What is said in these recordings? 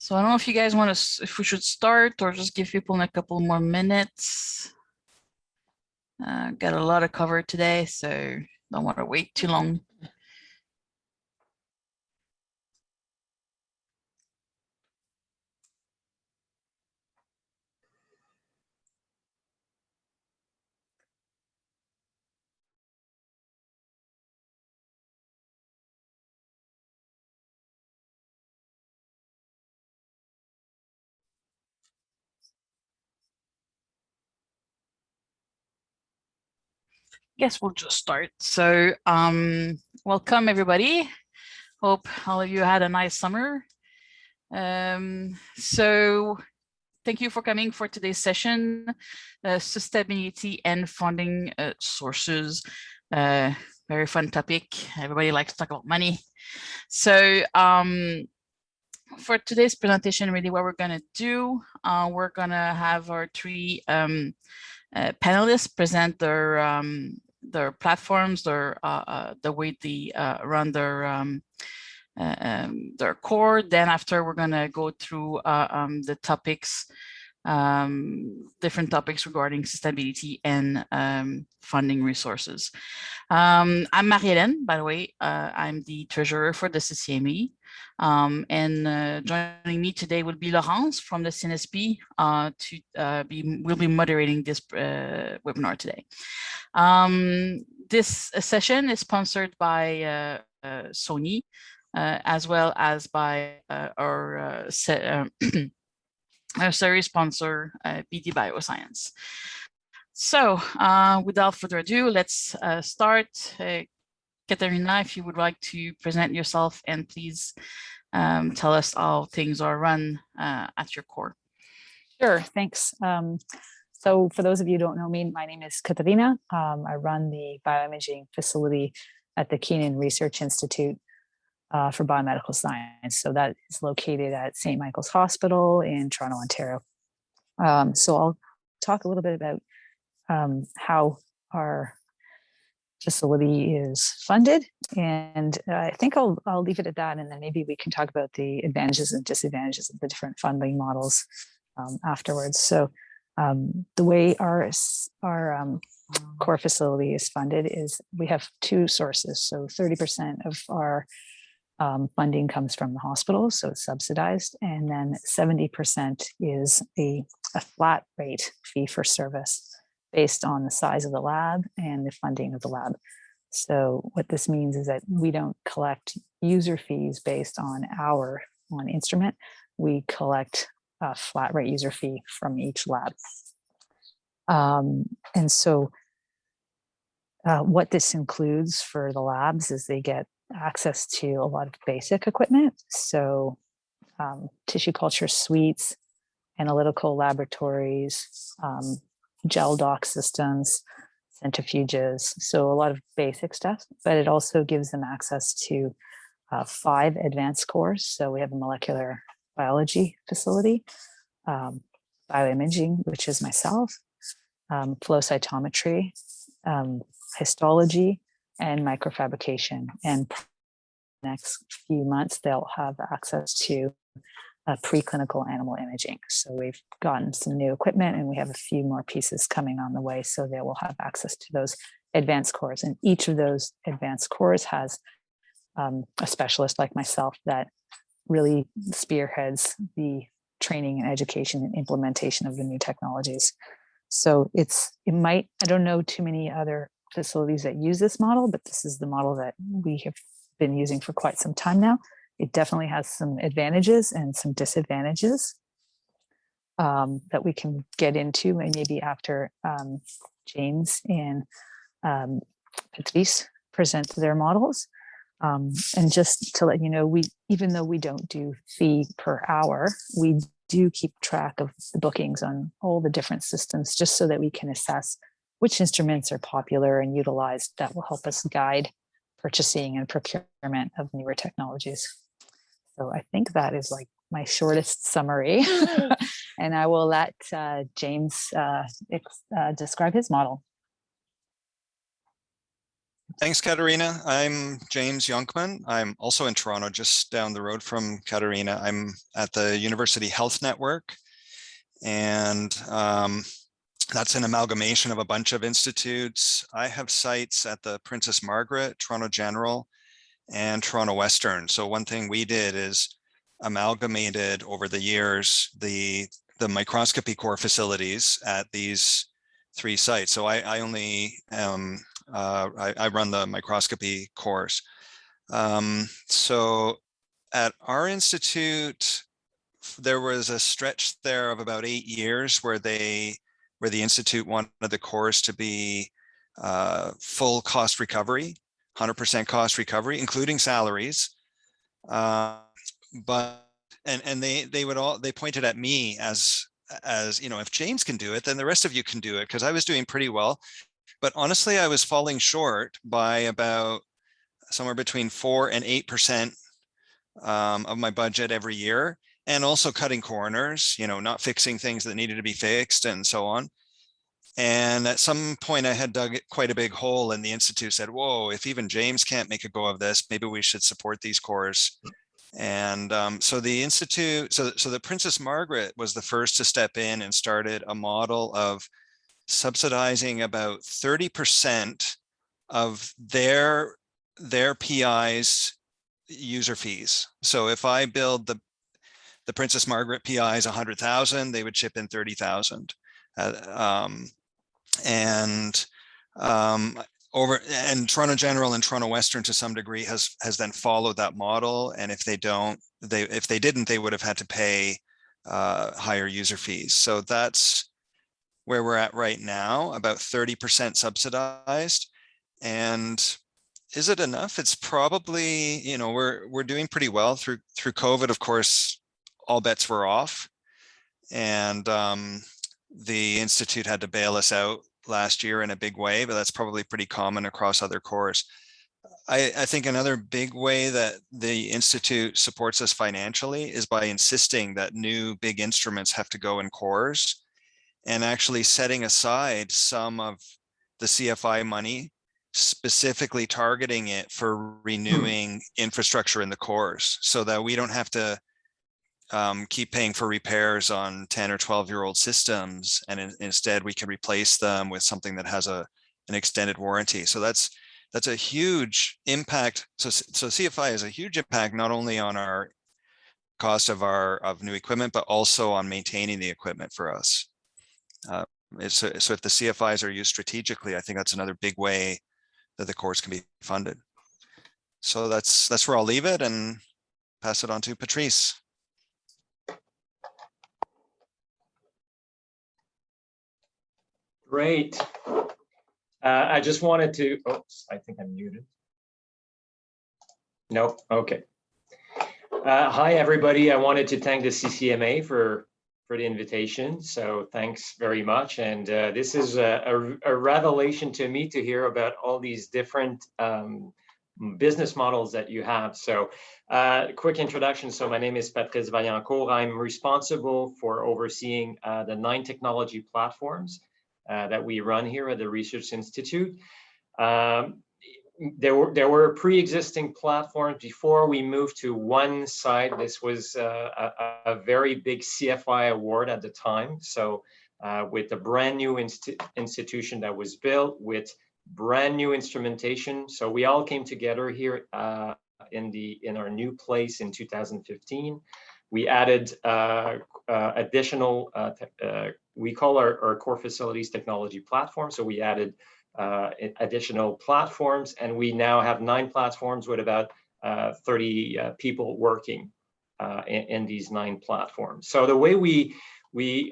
So I don't know if you guys want to, if we should start or just give people a couple more minutes. Got a lot of cover today, so don't want to wait too long. Guess we'll just start. So welcome everybody. Hope all of you had a nice summer. So thank you for coming for today's session, sustainability and funding sources. Very fun topic. Everybody likes to talk about money. So for today's presentation, really what we're going to do, we're going to have our three panelists present their platforms, the way they run their core. Then after, we're going to go through the topics, different topics regarding sustainability and funding resources. I'm Marie-Helene, by the way. I'm the treasurer for the CCMA. And joining me today will be Laurence from the CNSP. We'll be moderating this webinar today. This session is sponsored by Sony, as well as by our series sponsor, BD Biosciences. So without further ado, let's start. Caterina, if you would like to present yourself, and please tell us how things are run at your core. Sure, thanks. So for those of you who don't know me, my name is Caterina. I run the bioimaging facility at the Keenan Research Institute for Biomedical Science. So that is located at St. Michael's Hospital in Toronto, Ontario. So I'll talk a little bit about how our facility is funded, and I think I'll leave it at that, and then maybe we can talk about the advantages and disadvantages of the different funding models afterwards. So the way our core facility is funded is we have two sources. So 30% of our funding comes from the hospital, so it's subsidized, and then 70% is a flat rate fee for service based on the size of the lab and the funding of the lab. So what this means is that we don't collect user fees based on instrument. We collect a flat rate user fee from each lab. And so what this includes for the labs is they get access to a lot of basic equipment. So tissue culture suites, analytical laboratories, gel dock systems, centrifuges, so a lot of basic stuff, but it also gives them access to 5 advanced cores. So we have a molecular biology facility, bioimaging, which is myself, flow cytometry, histology, and microfabrication. And next few months, they'll have access to preclinical animal imaging. So we've gotten some new equipment, and we have a few more pieces coming on the way, so they will have access to those advanced cores. And each of those advanced cores has a specialist like myself that really spearheads the training and education and implementation of the new technologies. So I don't know too many other facilities that use this model, but this is the model that we have been using for quite some time now. It definitely has some advantages and some disadvantages that we can get into, and maybe after James and Patrice present their models. And just to let you know, even though we don't do fee per hour, we do keep track of the bookings on all the different systems, just so that we can assess which instruments are popular and utilized that will help us guide purchasing and procurement of newer technologies. So I think that is like my shortest summary, and I will let James describe his model. Thanks, Caterina. I'm James Jonkman. I'm also in Toronto, just down the road from Caterina. I'm at the University Health Network, and that's an amalgamation of a bunch of institutes. I have sites at the Princess Margaret, Toronto General, and Toronto Western. So one thing we did is amalgamated over the years the microscopy core facilities at these 3 sites. So I only I run the microscopy course. So at our institute, there was a stretch there of about 8 years where the institute wanted the course to be full cost recovery, 100% cost recovery, including salaries. But they pointed at me as if James can do it, then the rest of you can do it, because I was doing pretty well. But honestly, I was falling short by about somewhere between 4 and 8% of my budget every year, and also cutting corners, not fixing things that needed to be fixed and so on. And at some point I had dug quite a big hole, and the institute said, whoa, if even James can't make a go of this, maybe we should support these cores. And so the institute, so the Princess Margaret was the first to step in and started a model of subsidizing about 30% of their PI's user fees. So if I build the Princess Margaret PI's 100,000, they would chip in 30,000. And Toronto General and Toronto Western to some degree has then followed that model. And if they didn't, they would have had to pay higher user fees. So that's where we're at right now, about 30% subsidized. And is it enough? It's probably, we're doing pretty well through COVID. Of course, all bets were off, and the institute had to bail us out last year in a big way, but that's probably pretty common across other cores. I think another big way that the institute supports us financially is by insisting that new big instruments have to go in cores, and actually setting aside some of the CFI money, specifically targeting it for renewing infrastructure in the cores, so that we don't have to keep paying for repairs on 10 or 12-year-old systems, and instead we can replace them with something that has an extended warranty. So that's a huge impact. So CFI has a huge impact not only on our cost of new equipment, but also on maintaining the equipment for us. So if the CFIs are used strategically, I think that's another big way that the course can be funded. So that's where I'll leave it and pass it on to Patrice. Great. I just wanted to, oops, I think I'm muted. Nope, okay. Hi, everybody. I wanted to thank the CCMA for the invitation. So thanks very much. And this is a revelation to me to hear about all these different business models that you have. So quick introduction. So my name is Patrice Vaillancourt. I'm responsible for overseeing the 9 technology platforms that we run here at the Research Institute. There were pre-existing platforms before we moved to one site. This was a very big CFI award at the time. So with a brand new institution that was built with brand new instrumentation. So we all came together here in our new place in 2015. We added additional, we call our core facilities technology platform. So we added additional platforms, and we now have 9 platforms with about 30 people working in these 9 platforms. So the way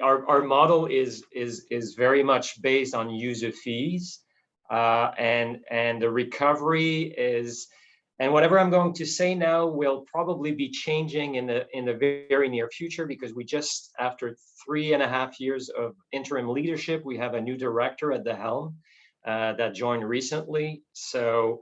our model is very much based on user fees, and the recovery is, and whatever I'm going to say now will probably be changing in the very near future, because we just, after 3.5 years of interim leadership, we have a new director at the helm that joined recently. So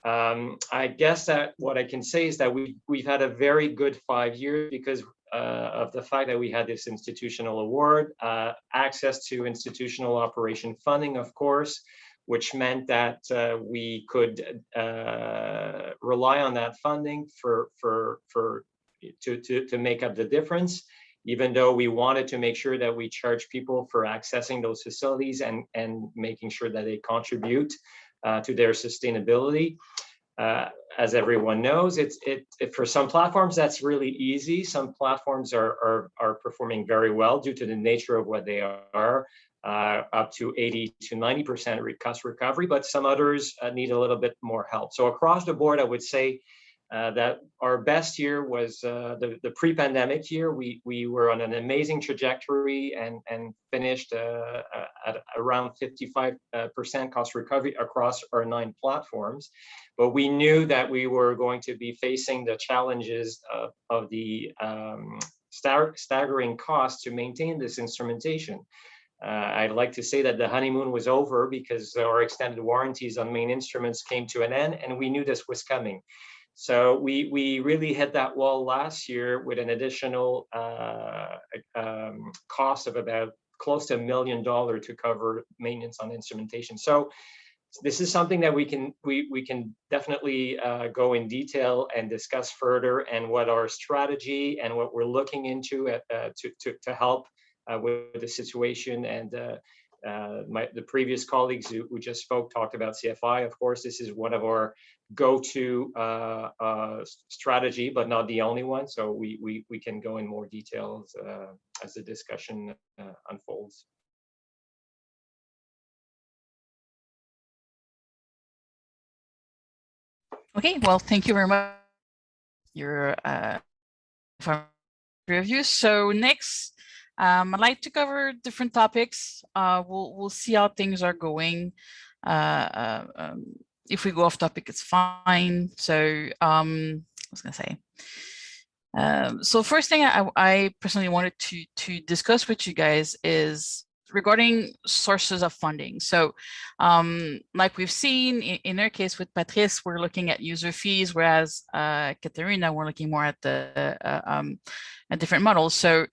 I guess that what I can say is that we've had a very good 5 years because of the fact that we had this institutional award, access to institutional operation funding, of course. which meant that we could rely on that funding to make up the difference, even though we wanted to make sure that we charge people for accessing those facilities and making sure that they contribute to their sustainability. As everyone knows, for some platforms that's really easy. Some platforms are performing very well due to the nature of what they are, up to 80 to 90% cost recovery, but some others need a little bit more help. So across the board, I would say that our best year was the pre-pandemic year. We were on an amazing trajectory and finished at around 55% cost recovery across our 9 platforms. But we knew that we were going to be facing the challenges of the staggering costs to maintain this instrumentation. I'd like to say that the honeymoon was over because our extended warranties on main instruments came to an end, and we knew this was coming. So we really hit that wall last year with an additional cost of about close to $1 million to cover maintenance on instrumentation. So this is something that we can definitely go in detail and discuss further, and what our strategy and what we're looking into to help with the situation. And the previous colleagues who just spoke talked about CFI. Of course, this is one of our go-to strategy, but not the only one. So we can go in more details as the discussion unfolds. Okay, well, thank you very much for your review. So next, I'd like to cover different topics. We'll see how things are going. If we go off topic, it's fine. So I was gonna say. So first thing I personally wanted to discuss with you guys is regarding sources of funding. So like we've seen in our case with Patrice, we're looking at user fees, whereas Caterina, we're looking more at the at different models. So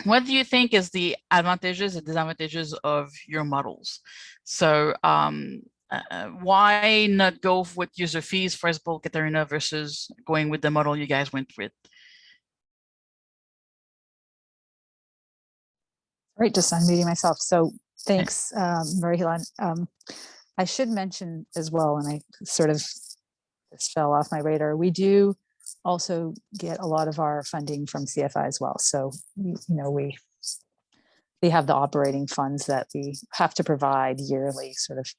what do you think is the advantages and disadvantages of your models? So why not go with user fees, for example, Caterina, versus going with the model you guys went with? Right, just unmuting myself. So thanks, Marie-Helene. I should mention as well, and I sort of this fell off my radar, we do also get a lot of our funding from CFI as well. So, you know, we have the operating funds that we have to provide yearly sort of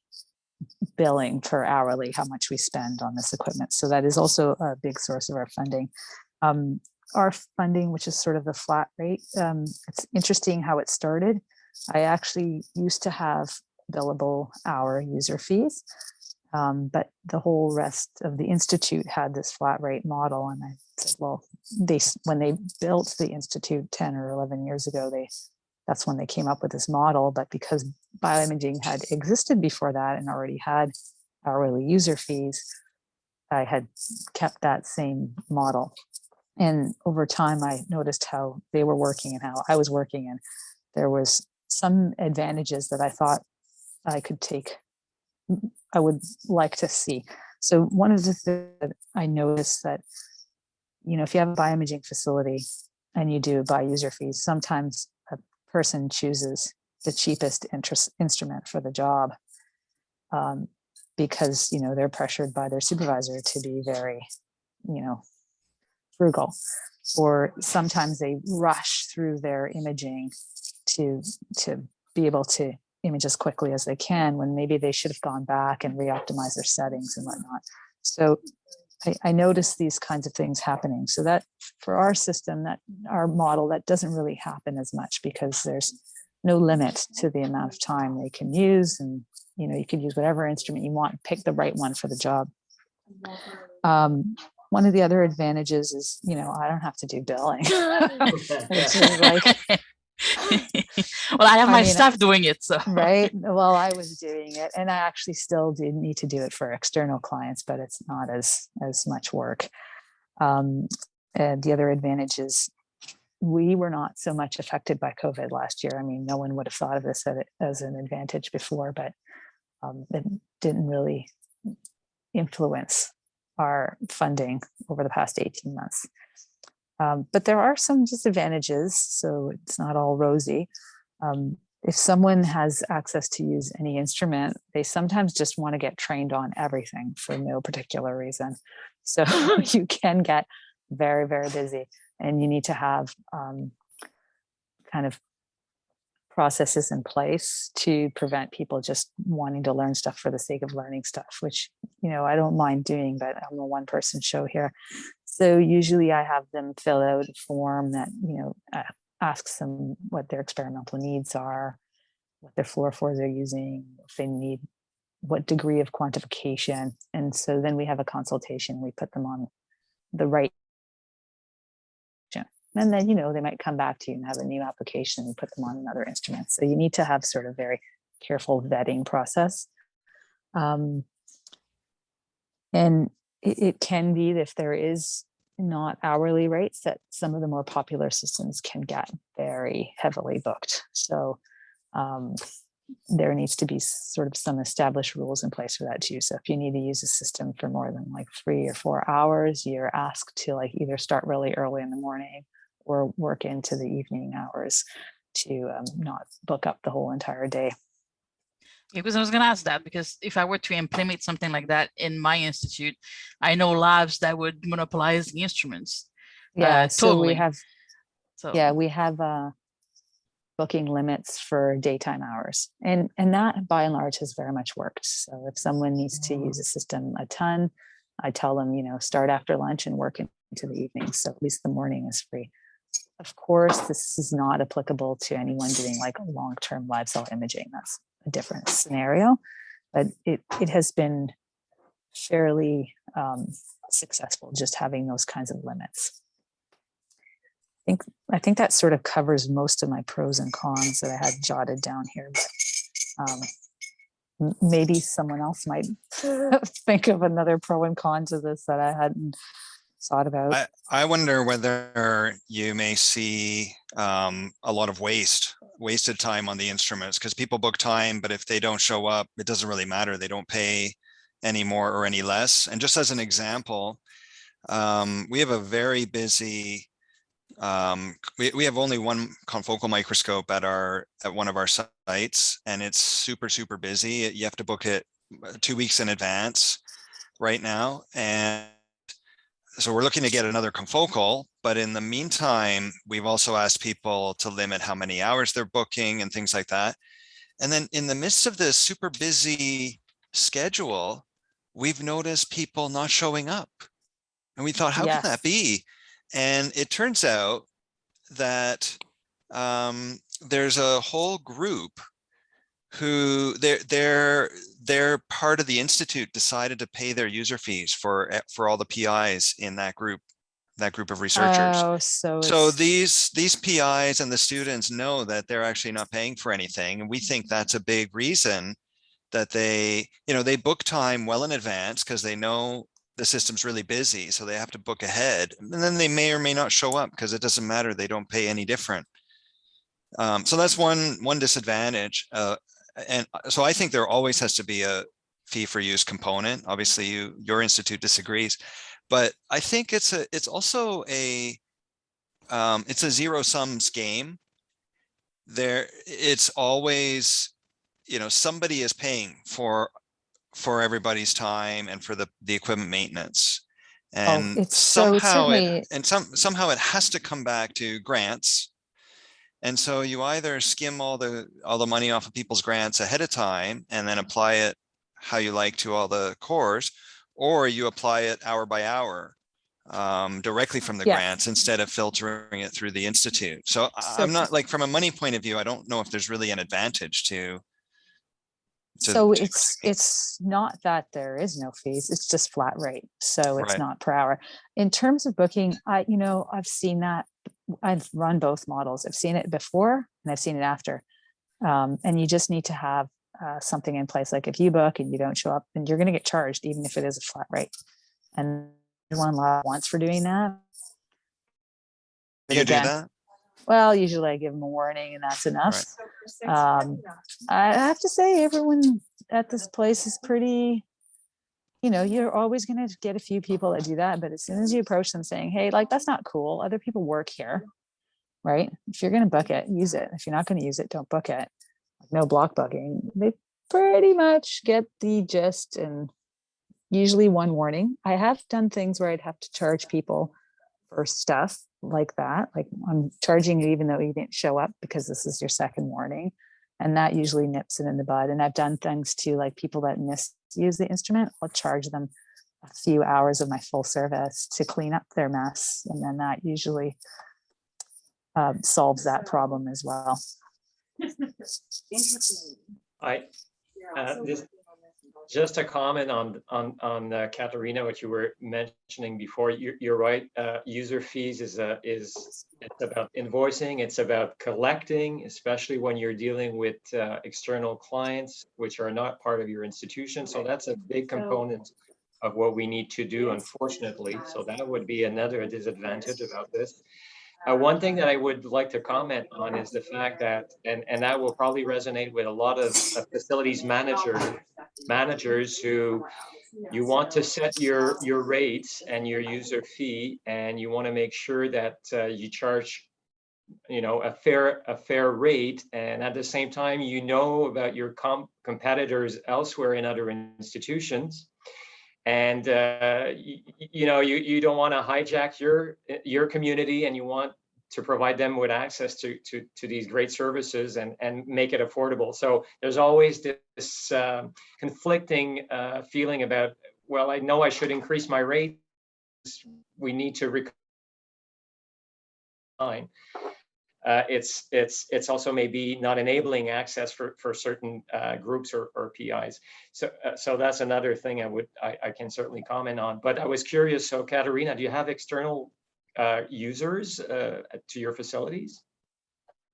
billing for hourly, how much we spend on this equipment. So that is also a big source of our funding. Our funding, which is sort of the flat rate, it's interesting how it started. I actually used to have billable hour user fees, but the whole rest of the Institute had this flat rate model. And I said, well, when they built the Institute 10 or 11 years ago, that's when they came up with this model. But because bioimaging had existed before that and already had hourly user fees, I had kept that same model. And over time, I noticed how they were working and how I was working. And there was some advantages that I thought I could take, I would like to see. So one of the things that I noticed that, you know, if you have a bioimaging facility and you do by user fees, sometimes a person chooses the cheapest instrument for the job because, you know, they're pressured by their supervisor to be very, you know, frugal, or sometimes they rush through their imaging to be able to image as quickly as they can when maybe they should have gone back and re-optimized their settings and whatnot. So I noticed these kinds of things happening. So that for our system, that our model, that doesn't really happen as much because there's no limit to the amount of time they can use. And, you know, you can use whatever instrument you want, pick the right one for the job. One of the other advantages is, you know, I don't have to do billing, which is like, well, I have my staff doing it, so right. Well, I was doing it, and I actually still do need to do it for external clients, but it's not as much work. And the other advantage is we were not so much affected by COVID last year. I mean, no one would have thought of this as an advantage before, but it didn't really influence our funding over the past 18 months. But there are some disadvantages, so it's not all rosy. If someone has access to use any instrument, they sometimes just want to get trained on everything for no particular reason. So you can get very, very busy, and you need to have kind of processes in place to prevent people just wanting to learn stuff for the sake of learning stuff, which, you know, I don't mind doing, but I'm a one-person show here. So usually I have them fill out a form that, you know, asks them what their experimental needs are, what their fluorophores are using, if they need what degree of quantification. And so then we have a consultation, we put them on the right. And then, you know, they might come back to you and have a new application and put them on another instrument. So you need to have sort of very careful vetting process. And it can be that if there is not hourly rates, that some of the more popular systems can get very heavily booked. So there needs to be sort of some established rules in place for that too. So if you need to use a system for more than like 3 or 4 hours, you're asked to like either start really early in the morning or work into the evening hours to not book up the whole entire day. Yeah, because I was going to ask that, because if I were to implement something like that in my institute, I know labs that would monopolize the instruments. Yeah, so totally. we have booking limits for daytime hours, and that by and large has very much worked. So if someone needs to use a system a ton, I tell them, you know, start after lunch and work into the evening, so at least the morning is free. Of course, this is not applicable to anyone doing like long-term live cell imaging. That's a different scenario, but it has been fairly successful just having those kinds of limits. I think that sort of covers most of my pros and cons that I had jotted down here, but maybe someone else might think of another pro and con to this that I hadn't thought about. I wonder whether you may see a lot of wasted time on the instruments, because people book time, but if they don't show up, it doesn't really matter. They don't pay any more or any less. And just as an example, we have a very busy, we have only one confocal microscope at one of our sites, and it's super, super busy. You have to book it 2 weeks in advance right now. And so we're looking to get another confocal, but in the meantime, we've also asked people to limit how many hours they're booking and things like that. And then in the midst of this super busy schedule, we've noticed people not showing up. And we thought, how can that be? And it turns out that there's a whole group who they're part of the institute decided to pay their user fees for all the PIs in that group of researchers. Oh, so these PIs and the students know that they're actually not paying for anything, and we think that's a big reason that they book time well in advance because they know the system's really busy, so they have to book ahead, and then they may or may not show up because it doesn't matter, they don't pay any different. So that's one disadvantage. And so I think there always has to be a fee for use component. Obviously your institute disagrees, but I think it's also a zero sums game. It's always, somebody is paying for everybody's time and for the equipment maintenance. And somehow it has to come back to grants. And so you either skim all the money off of people's grants ahead of time and then apply it how you like to all the cores, or you apply it hour by hour directly from the grants instead of filtering it through the institute. So I'm not, like, from a money point of view, I don't know if there's really an advantage to. So it's not that there is no fees, it's just flat rate. So it's not per hour. In terms of booking, I've seen that. I've run both models. I've seen it before and I've seen it after. And you just need to have something in place. Like if you book and you don't show up, then you're going to get charged, even if it is a flat rate. And one law wants for doing that. You do that? well, usually I give them a warning and that's enough. Right. I have to say everyone at this place is pretty, you know, you're always going to get a few people that do that. But as soon as you approach them saying, hey, like, that's not cool. Other people work here, right? If you're going to book it, use it. If you're not going to use it, don't book it. No block booking. They pretty much get the gist, and usually one warning. I have done things where I'd have to charge people for stuff like that. Like, I'm charging you even though you didn't show up because this is your second warning. And that usually nips it in the bud. And I've done things to, like, people that misuse the instrument, I'll charge them a few hours of my full service to clean up their mess. And then that usually solves that problem as well. Just a comment on Caterina, what you were mentioning before. You're right. User fees is it's about invoicing. It's about collecting, especially when you're dealing with external clients, which are not part of your institution. So that's a big component of what we need to do, unfortunately. So that would be another disadvantage about this. One thing that I would like to comment on is the fact that, and that will probably resonate with a lot of facilities managers who, you want to set your rates and your user fee, and you want to make sure that you charge, you know, a fair rate, and at the same time, you know about your competitors elsewhere in other institutions. And you know, you don't want to hijack your community, and you want to provide them with access to these great services and make it affordable. So there's always this conflicting feeling about, well, I know I should increase my rate. We need to recline. It's also maybe not enabling access for certain groups or PIs. So that's another thing I can certainly comment on. But I was curious. So Caterina, do you have external users to your facilities?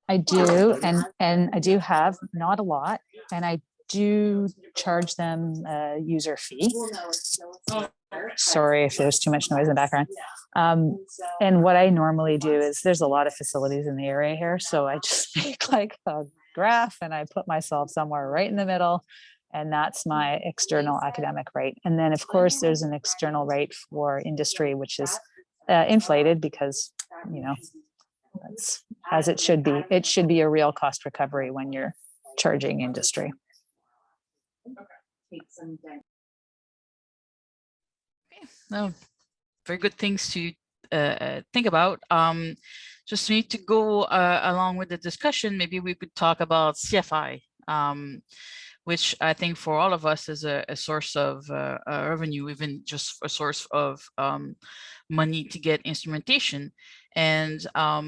I do, and I do have, not a lot, and I do charge them a user fee. Sorry if there's too much noise in the background. And what I normally do is, there's a lot of facilities in the area here, so I just make like a graph and I put myself somewhere right in the middle, and that's my external academic rate. And then of course there's an external rate for industry, which is inflated because, you know, that's as it should be. It should be a real cost recovery when you're charging industry. No, very good things to think about. Just need to go along with the discussion. Maybe we could talk about CFI, which I think for all of us is a source of revenue, even just a source of money to get instrumentation. And I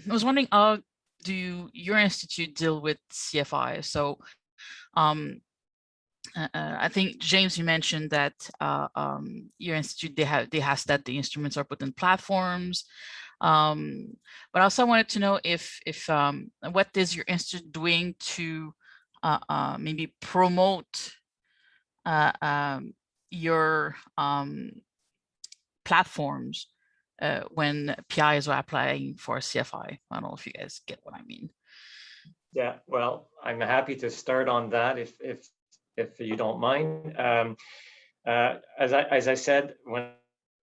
was wondering, how do your institute deal with CFI? So I think, James, you mentioned that your institute, they has that the instruments are put in platforms. But I also wanted to know if what is your institute doing to maybe promote your platforms when PIs are applying for CFI. I don't know if you guys get what I mean. Yeah, well, I'm happy to start on that if you don't mind. As I said when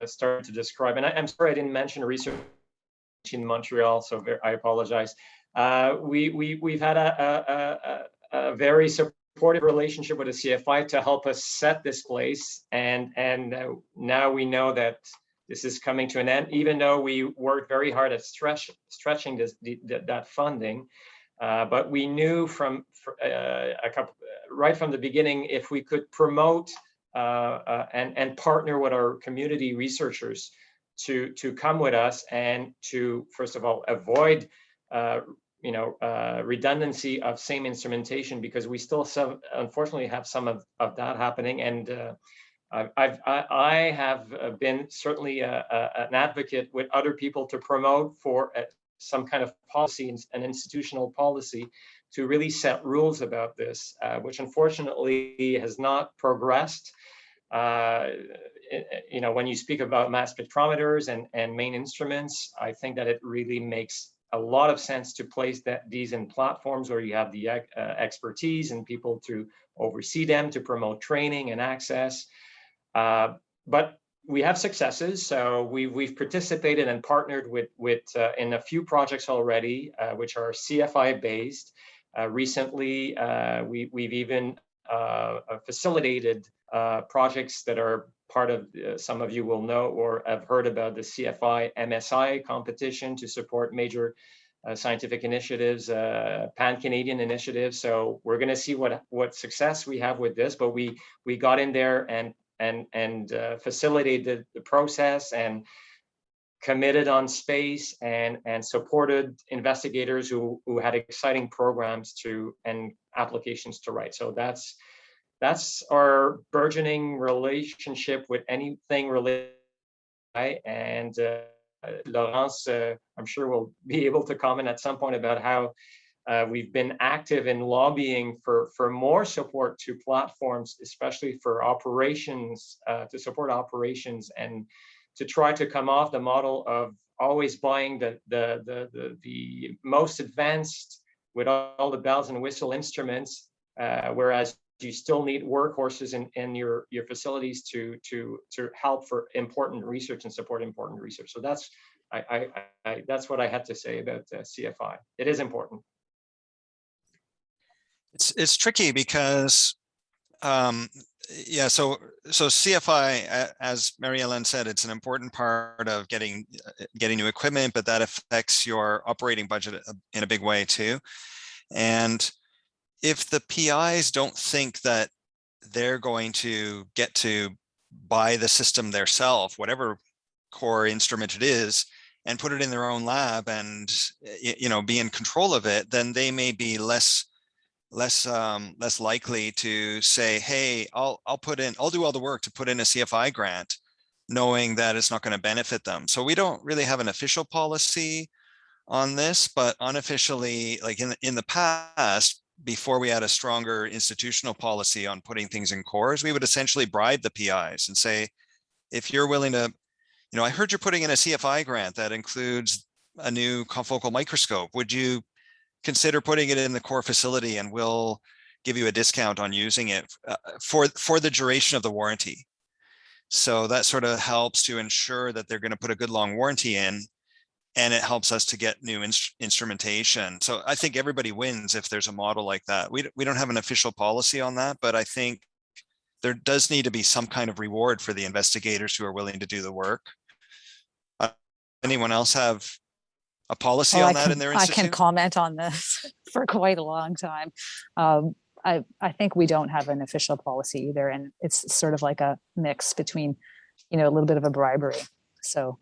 I started to describe, and I'm sorry I didn't mention research in Montreal, so I apologize. We've had a very supportive relationship with the CFI to help us set this place, and now we know that this is coming to an end, even though we worked very hard at stretching that funding. But we knew right from the beginning, if we could promote and partner with our community researchers to come with us and to, first of all, avoid redundancy of same instrumentation, because we still unfortunately have some of that happening. And I have been certainly an advocate with other people to promote for some kind of policy, an institutional policy, to really set rules about this, which unfortunately has not progressed. When you speak about mass spectrometers and main instruments, I think that it really makes a lot of sense to place these in platforms where you have the expertise and people to oversee them, to promote training and access. But we have successes. So we've participated and partnered with in a few projects already, which are CFI based. Recently, we've even facilitated projects that are part of, some of you will know or have heard about the CFI MSI competition to support major scientific initiatives, pan-Canadian initiatives. So we're going to see what success we have with this, but we got in there and facilitated the process and committed on space and supported investigators who had exciting programs and applications to write. So that's our burgeoning relationship with anything related. And Laurence, I'm sure will be able to comment at some point about how we've been active in lobbying for more support to platforms, especially for operations, to support operations and to try to come off the model of always buying the most advanced with all the bells and whistle instruments, whereas you still need workhorses in your facilities to help for important research and support important research. So that's that's what I had to say about CFI. It is important. It's tricky because yeah, so CFI, as Marie-Helene said, it's an important part of getting new equipment, but that affects your operating budget in a big way too. And if the PIs don't think that they're going to get to buy the system themselves, whatever core instrument it is, and put it in their own lab and be in control of it, then they may be less likely to say, hey, I'll do all the work to put in a CFI grant, knowing that it's not going to benefit them. So we don't really have an official policy on this, but unofficially, like in the past, before we had a stronger institutional policy on putting things in cores, we would essentially bribe the PIs and say, if you're willing to, I heard you're putting in a CFI grant that includes a new confocal microscope. Would you consider putting it in the core facility, and we'll give you a discount on using it for the duration of the warranty. So that sort of helps to ensure that they're going to put a good long warranty in, and it helps us to get new instrumentation. So I think everybody wins if there's a model like that. We don't have an official policy on that, but I think there does need to be some kind of reward for the investigators who are willing to do the work. Anyone else have a policy on that in their institute? I can comment on this for quite a long time. I think we don't have an official policy either, and it's sort of like a mix between, a little bit of a bribery. So,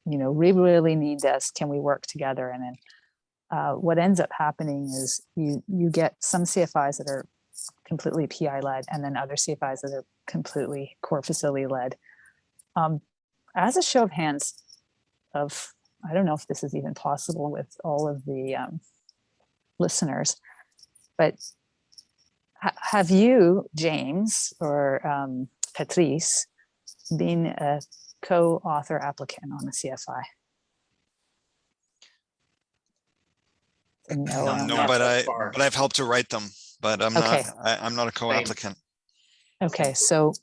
we really need this. Can we work together? And then what ends up happening is you get some CFIs that are completely PI led, and then other CFIs that are completely core facility led. As a show of hands of, I don't know if this is even possible with all of the listeners, but have you, James or Patrice, been a co-author applicant on a CFI? No, but I've helped to write them, but I'm not a co-applicant. Okay, so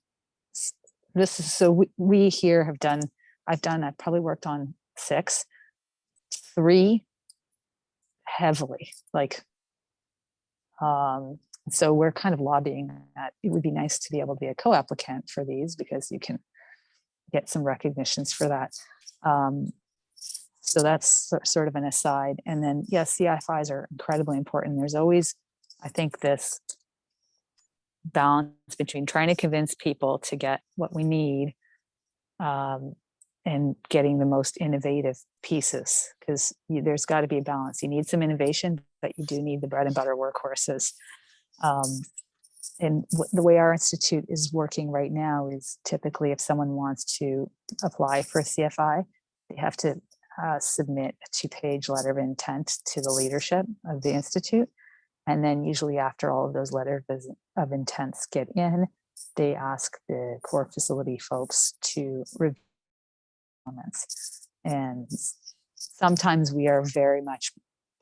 we here have done. I've probably worked on 6, 3 heavily, so we're kind of lobbying that it would be nice to be able to be a co-applicant for these, because you can get some recognitions for that. So that's sort of an aside. And then, yes, CFIs are incredibly important. There's always, I think, this balance between trying to convince people to get what we need and getting the most innovative pieces, because there's got to be a balance. You need some innovation, but you do need the bread and butter workhorses. And the way our institute is working right now is typically if someone wants to apply for a CFI, they have to submit a 2-page letter of intent to the leadership of the institute. And then usually after all of those letters of intents get in, they ask the core facility folks to review comments. And sometimes we are very much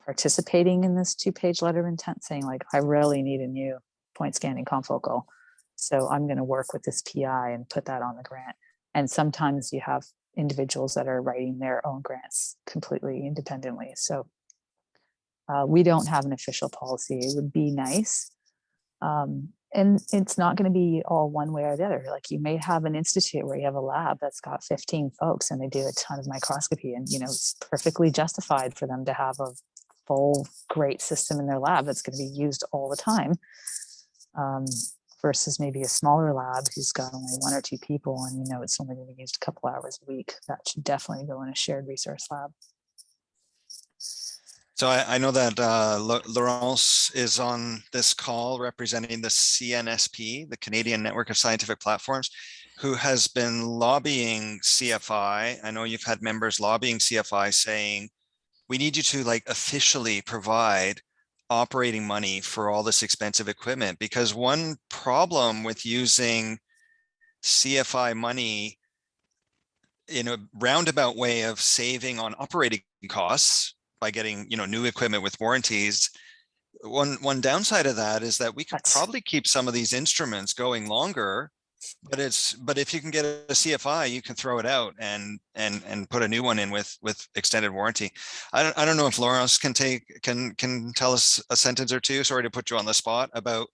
participating in this 2-page letter of intent, saying like, I really need a new point scanning confocal. So I'm going to work with this PI and put that on the grant. And sometimes you have individuals that are writing their own grants completely independently. So we don't have an official policy. It would be nice. And it's not going to be all one way or the other. Like you may have an institute where you have a lab that's got 15 folks and they do a ton of microscopy, and you know it's perfectly justified for them to have a full great system in their lab that's going to be used all the time, versus maybe a smaller lab who's got only 1 or 2 people and you know it's only going to be used a couple hours a week. That should definitely go in a shared resource lab. So I know that Laurence is on this call representing the CNSP, the Canadian Network of Scientific Platforms, who has been lobbying CFI. I know you've had members lobbying CFI saying, we need you to like officially provide operating money for all this expensive equipment, because one problem with using CFI money in a roundabout way of saving on operating costs by getting, you know, new equipment with warranties. One downside of that is that we could probably keep some of these instruments going longer, but if you can get a CFI, you can throw it out and put a new one in with extended warranty. I don't know if Laurence can tell us a sentence or two. Sorry to put you on the spot about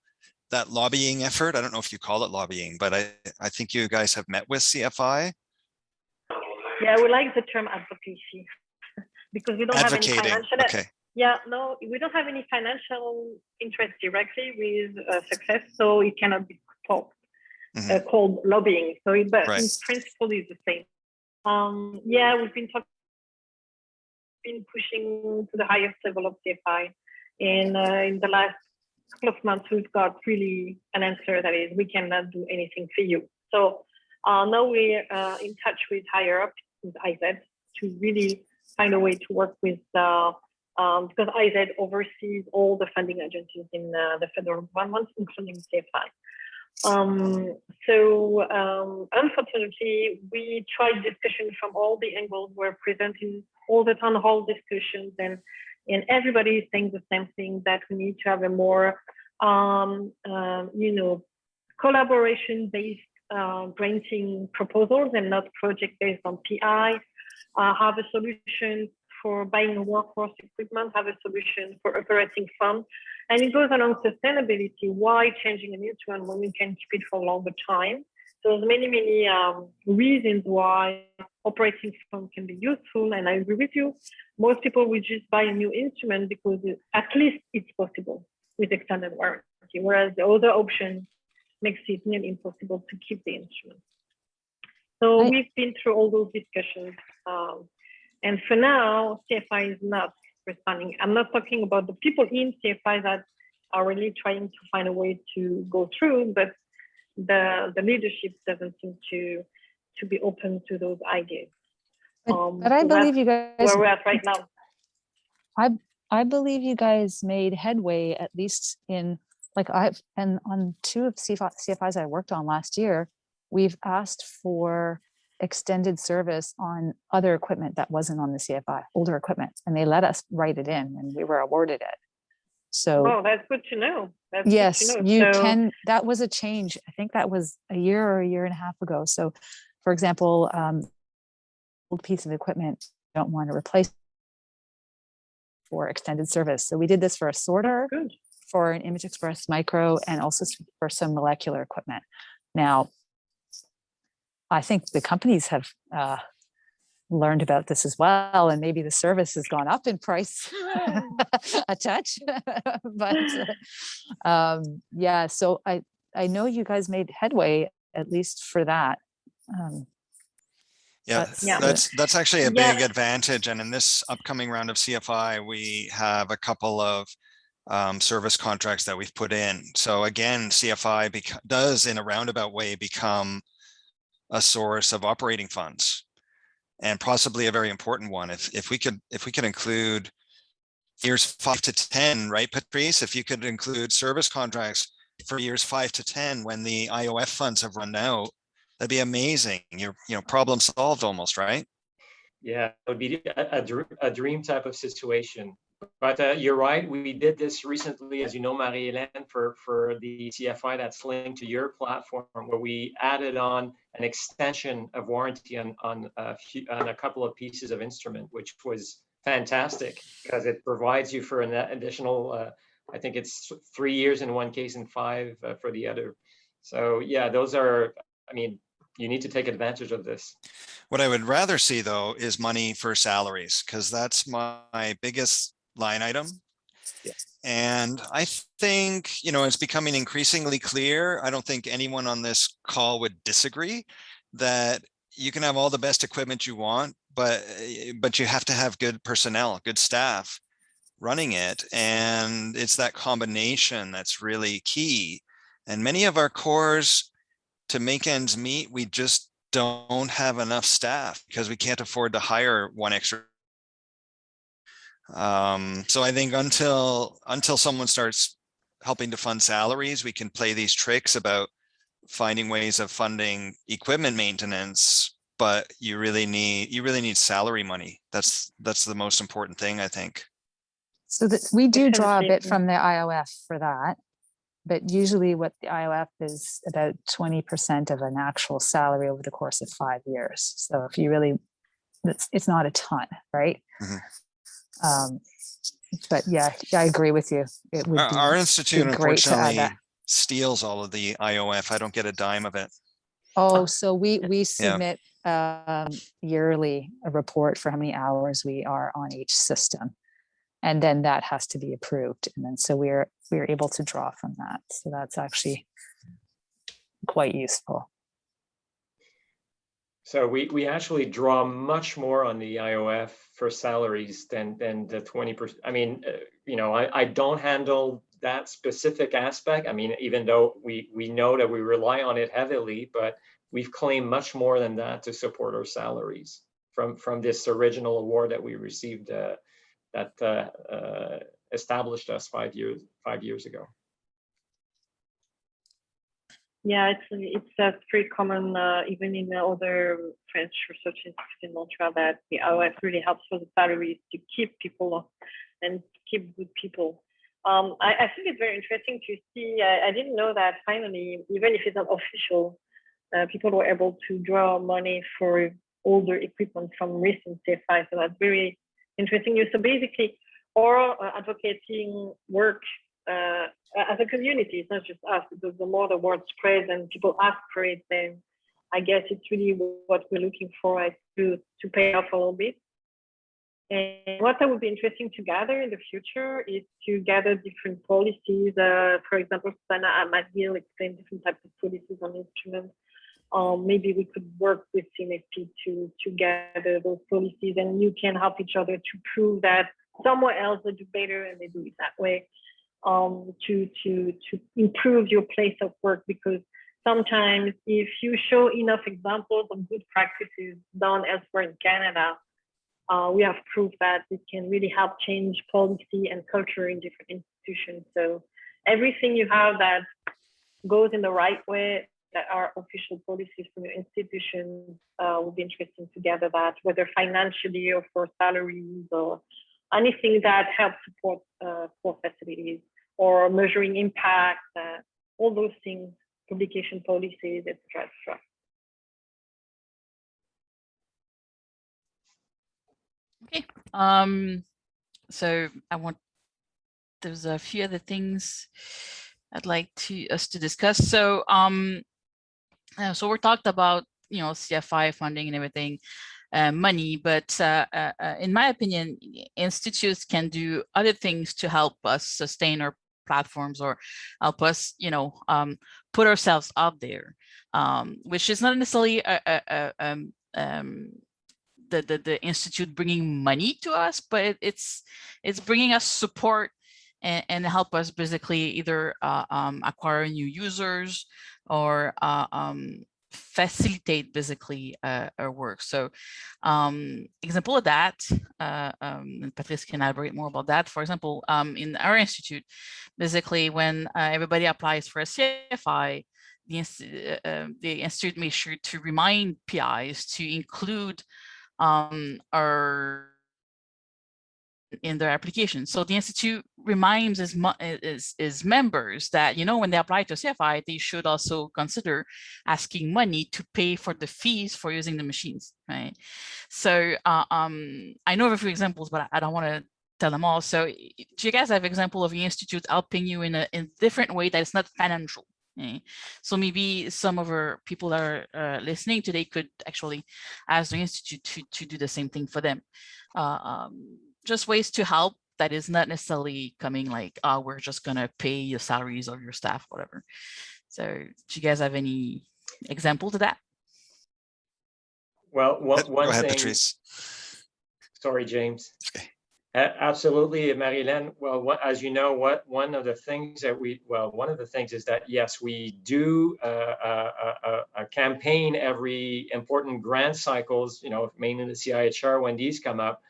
that lobbying effort. I don't know if you call it lobbying, but I think you guys have met with CFI. Yeah, we like the term advocacy. Because we don't have any financial, okay. Yeah, no, we don't have any financial interest directly with success, so it cannot be called lobbying. So, but in principle, it's the same. Yeah, we've been pushing to the highest level of CFI, and in the last couple of months, we've got really an answer that is, we cannot do anything for you. So now we're in touch with higher up, with IZ, to really find a way to work with, because IZ oversees all the funding agencies in the federal government, including CFI. Unfortunately, we tried discussion from all the angles. We're presenting all the town hall discussions, and everybody is saying the same thing, that we need to have a more, collaboration-based granting proposals and not project-based on PI. Have a solution for buying workforce equipment, have a solution for operating fund. And it goes along sustainability. Why changing an instrument when we can keep it for a longer time? So there's many reasons why operating fund can be useful. And I agree with you. Most people will just buy a new instrument because at least it's possible with extended warranty, whereas the other option makes it nearly impossible to keep the instrument. So we've been through all those discussions. And for now, CFI is not responding. I'm not talking about the people in CFI that are really trying to find a way to go through, but the leadership doesn't seem to be open to those ideas. But I believe you guys, where we're at right now. I believe you guys made headway, at least in, like and on 2 of CFIs I worked on last year, we've asked for extended service on other equipment that wasn't on the CFI, older equipment, and they let us write it in and we were awarded it. So that's good to know. Yes, you can. That was a change. I think that was a year or a year and a half ago. So for example, old piece of equipment you don't want to replace for extended service. So we did this for a sorter, for an Image Express Micro, and also for some molecular equipment. Now, I think the companies have learned about this as well, and maybe the service has gone up in price a touch. But yeah, so I know you guys made headway, at least for that. That's actually a big advantage. And in this upcoming round of CFI, we have a couple of service contracts that we've put in. So again, CFI does in a roundabout way become a source of operating funds, and possibly a very important one. If we could include years 5 to 10, right, Patrice? If you could include service contracts for years 5 to 10 when the IOF funds have run out, that'd be amazing. You're problem solved almost, right? Yeah, it would be a dream type of situation. But you're right, we did this recently, as you know, Marie-Helene, for the CFI that's linked to your platform, where we added on an extension of warranty on a couple of pieces of instrument, which was fantastic because it provides you for an additional, I think it's 3 years in one case and 5 for the other. So yeah, those are, I mean, you need to take advantage of this. What I would rather see, though, is money for salaries, because that's my biggest line item. Yeah. And I think, you know, it's becoming increasingly clear. I don't think anyone on this call would disagree that you can have all the best equipment you want, but you have to have good personnel, good staff running it. And it's that combination that's really key. And many of our cores, to make ends meet, we just don't have enough staff because we can't afford to hire one extra. So I think until someone starts helping to fund salaries, we can play these tricks about finding ways of funding equipment maintenance, but you really need salary money. That's the most important thing, I think. So that we do draw a bit from the IOF for that, but usually what the IOF is about 20% of an actual salary over the course of 5 years. So if you really, it's not a ton, right? Mm-hmm. But yeah, I agree with you. It would be our institute, unfortunately, that steals all of the IOF. I don't get a dime of it. Oh, so we submit yearly a report for how many hours we are on each system. And then that has to be approved. And then so we're able to draw from that. So that's actually quite useful. So we actually draw much more on the IOF for salaries than the 20%. I mean, you know, I don't handle that specific aspect. I mean, even though we know that we rely on it heavily, but we've claimed much more than that to support our salaries from this original award that we received that established us 5 years ago. Yeah, it's pretty common even in the other French research institutes in Montreal that the IOF really helps for the salaries to keep people and keep good people. I think it's very interesting to see. I didn't know that finally, even if it's not official, people were able to draw money for older equipment from recent CFI. So that's very interesting news. So basically, our advocating work as a community, it's not just us, because the more the word spreads and people ask for it, then I guess it's really what we're looking for to pay off a little bit. And what that would be interesting to gather in the future is to gather different policies. For example, Susanna at McGill explained different types of policies on instruments. Maybe we could work with CNSP to gather those policies, and you can help each other to prove that somewhere else they do better and they do it that way, to improve your place of work. Because sometimes if you show enough examples of good practices done elsewhere in Canada, we have proof that it can really help change policy and culture in different institutions. So everything you have that goes in the right way, that are official policies from your institution, would be interesting to gather that, whether financially or for salaries or anything that helps support core facilities or measuring impact, all those things, publication policies, etc. Okay. So there's a few other things I'd like us to discuss. So so we're talked about, you know, CFI funding and everything, money, but in my opinion, institutes can do other things to help us sustain our platforms or help us, you know, put ourselves out there, which is not necessarily the institute bringing money to us, but it's bringing us support and help us basically either acquire new users or facilitate basically our work. So example of that, and Patrice can elaborate more about that. For example, in our institute, basically when everybody applies for a CFI, the institute makes sure to remind PIs to include are in their application. So the Institute reminds its members that, you know, when they apply to CFI, they should also consider asking money to pay for the fees for using the machines, right? So I know of a few examples, but I don't want to tell them all. So do you guys have example of the Institute helping you in a different way that is not financial? Okay. So maybe some of our people that are listening today could actually ask the Institute to do the same thing for them. Just ways to help that is not necessarily coming like, oh, we're just gonna pay your salaries of your staff, whatever. So do you guys have any example to that? Well, one Go ahead, thing, Patrice. Sorry, James. Okay. Absolutely, Marie-Helene. Well, as you know, one of the things is that, yes, we do a campaign every important grant cycles, you know, mainly the CIHR, when these come up.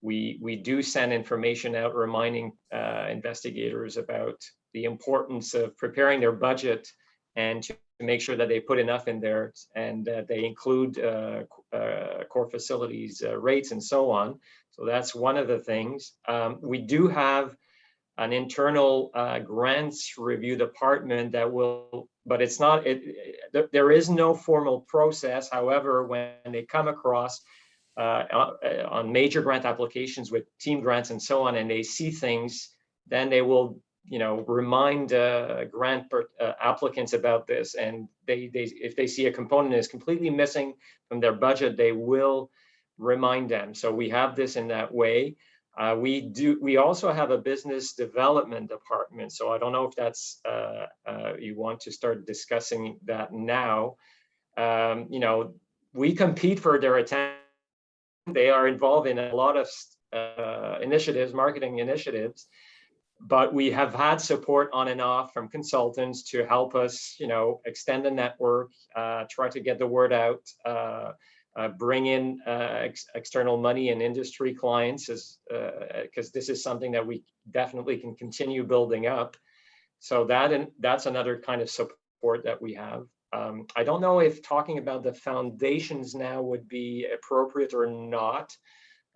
We do send information out reminding investigators about the importance of preparing their budget and to make sure that they put enough in there and that they include core facilities rates and so on. So that's one of the things. We do have an internal grants review department that will, but it's not, there is no formal process. However, when they come across on major grant applications with team grants and so on, and they see things, then they will, you know, remind grant applicants about this. And if they see a component is completely missing from their budget, they will remind them. So we have this in that way. We also have a business development department. So I don't know if that's you want to start discussing that now. You know, we compete for their attention. They are involved in a lot of initiatives, marketing initiatives, but we have had support on and off from consultants to help us, you know, extend the network, try to get the word out, bring in external money and industry clients, because this is something that we definitely can continue building up. So that's another kind of support that we have. I don't know if talking about the foundations now would be appropriate or not.